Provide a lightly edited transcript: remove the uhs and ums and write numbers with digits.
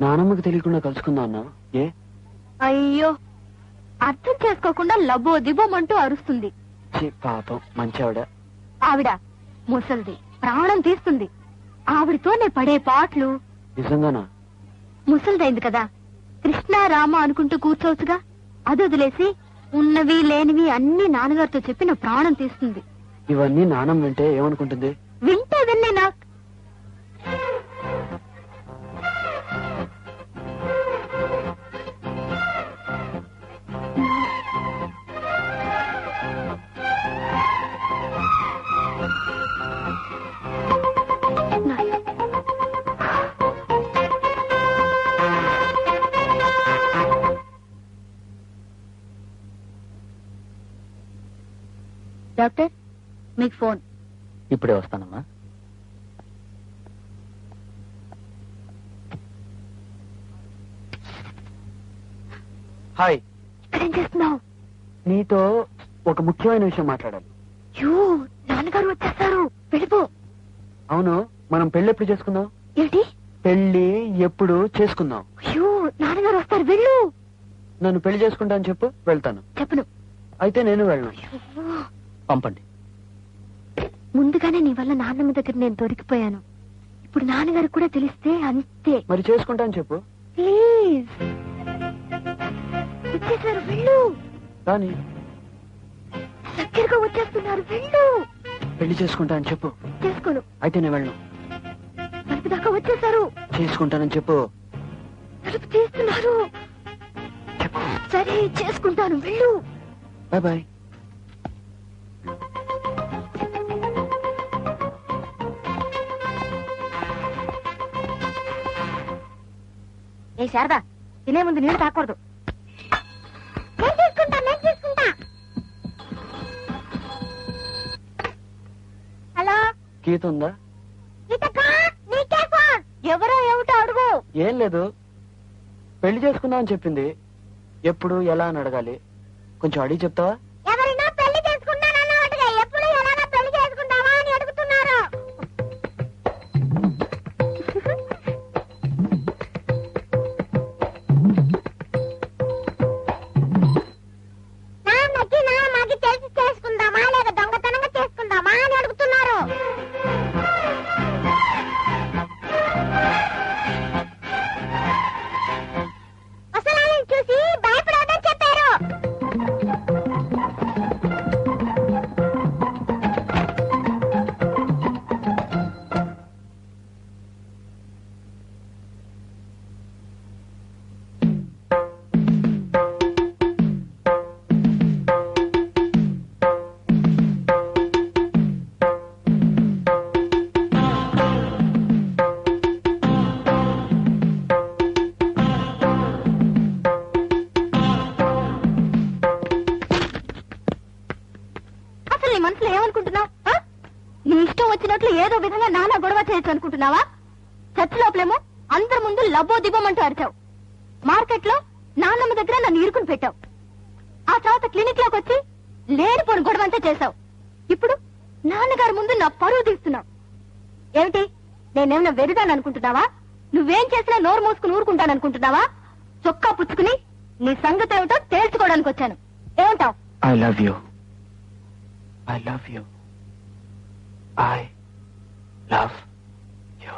నానమ్మకి తెలియకుండా కలుసుకుందా అన్నా? ఏ? అయ్యో, అర్థం చేసుకోకుండా లబో దిబోమంటూ అరుస్తుంది. పాపం మంచి ఆవిడ. ఆవిడ ముసల్ది, ప్రాణం తీస్తుంది. ఆవిడతోనే పడే పాటలు. నిజంగానా? ముసల్దైంది కదా, కృష్ణ రామ అనుకుంటూ కూర్చోవచ్చుగా. అది వదిలేసి ఉన్నవి లేనివి అన్ని నాన్నగారితో చెప్పి నా ప్రాణం తీస్తుంది. ఇవన్నీ నానమ్మ వింటే ఏమనుకుంటుంది? వింటే విన్నే నాకు. డాక్టర్, మీకు ఫోన్. ఇప్పుడే వస్తానమ్మా. హాయ్. ఇక్కడేం చేస్తున్నావు? నీతో ఒక ముఖ్యమైన విషయం మాట్లాడాలి. నాన్నగారు వచ్చేస్తారు, వెళ్ళిపో. అవును, మనం పెళ్లి ఎప్పుడు చేసుకుందాం? ఏంటి పెళ్లి ఎప్పుడు చేసుకుందాం? నాన్నగారు వస్తారు, వెళ్ళు. నన్ను పెళ్లి చేసుకుంటా అని చెప్పు, వెళ్తాను. చెప్పను. అయితే నేను వెళ్ళను. పంపండి. ముందుగానే నీ వల్ల నాన్నమ్మ దగ్గర నేను దొరికిపోయాను. ఇప్పుడు నాన్నగారికి కూడా తెలిస్తే అంతే. మరి చేసుకుంటా అని చెప్పు. ప్లీజ్. వచ్చేసారు, వెళ్ళు. కానీ దగ్గరగా వచ్చేస్తున్నారు, వెళ్ళు. పెళ్లి చేసుకుంటా అని చెప్పు. చేసుకోను. అయితే నేను వెళ్ళను. తలుపు దాకా వచ్చేసారు. చేసుకుంటానని చెప్పు. తలుపు తీస్తున్నారు. చెప్పు. సరే, చేసుకుంటాను, వెళ్ళు. Bye bye. ఏ శారదా, తినే ముందు నీళ్లు తాకూడదు. నేను తీసుకుంటా. హలో, గీత ఉందా? ఎవరో ఏమిటో అడుగు. ఏం లేదు, పెళ్లి చేసుకుందాం అని చెప్పింది. ఎప్పుడు ఎలా అని అడగాలి, కొంచెం అడిగి చెప్తావా? ఎవరైనా పెళ్లి చేసుకుంటానన్నట్టుగా ఎప్పుడు ఎలానా పెళ్లి చేసుకుంటావా అని అడుగుతున్నారు. మాకి తెలిసి చేసుకుందామా లేక దొంగతనంగా చేసుకుందామా అని అడుగుతున్నారు. అసలు చూసి భయపడవద్దని చెప్పారు. మనసులో ఏమనుకుంటున్నావు? నీ ఇష్టం వచ్చినట్లు ఏదో విధంగా నానా గొడవ చేయొచ్చు అనుకుంటున్నావా? చర్చ్ లోపలేమో అందరి ముందు లబో దిబోమంటూ అరిచావు. మార్కెట్ లో నాన్నమ్మ దగ్గర నన్ను ఇరుకుని పెట్టావు. ఆ తర్వాత క్లినిక్ లోకి వచ్చి లేనిపోని గొడవ అంతా చేశావు. ఇప్పుడు నాన్నగారి ముందు నా పరువు తీస్తున్నావు. ఏమిటి, నేనేమన్నా వెరుదాను అనుకుంటున్నావా? నువ్వేం చేసినా నోరు మూసుకుని ఊరుకుంటాననుకుంటున్నావా? చొక్కా పుచ్చుకుని నీ సంగతి ఏమిటో తేల్చుకోవడానికి వచ్చాను. ఏమంటావు? I love you. I love you. I love you.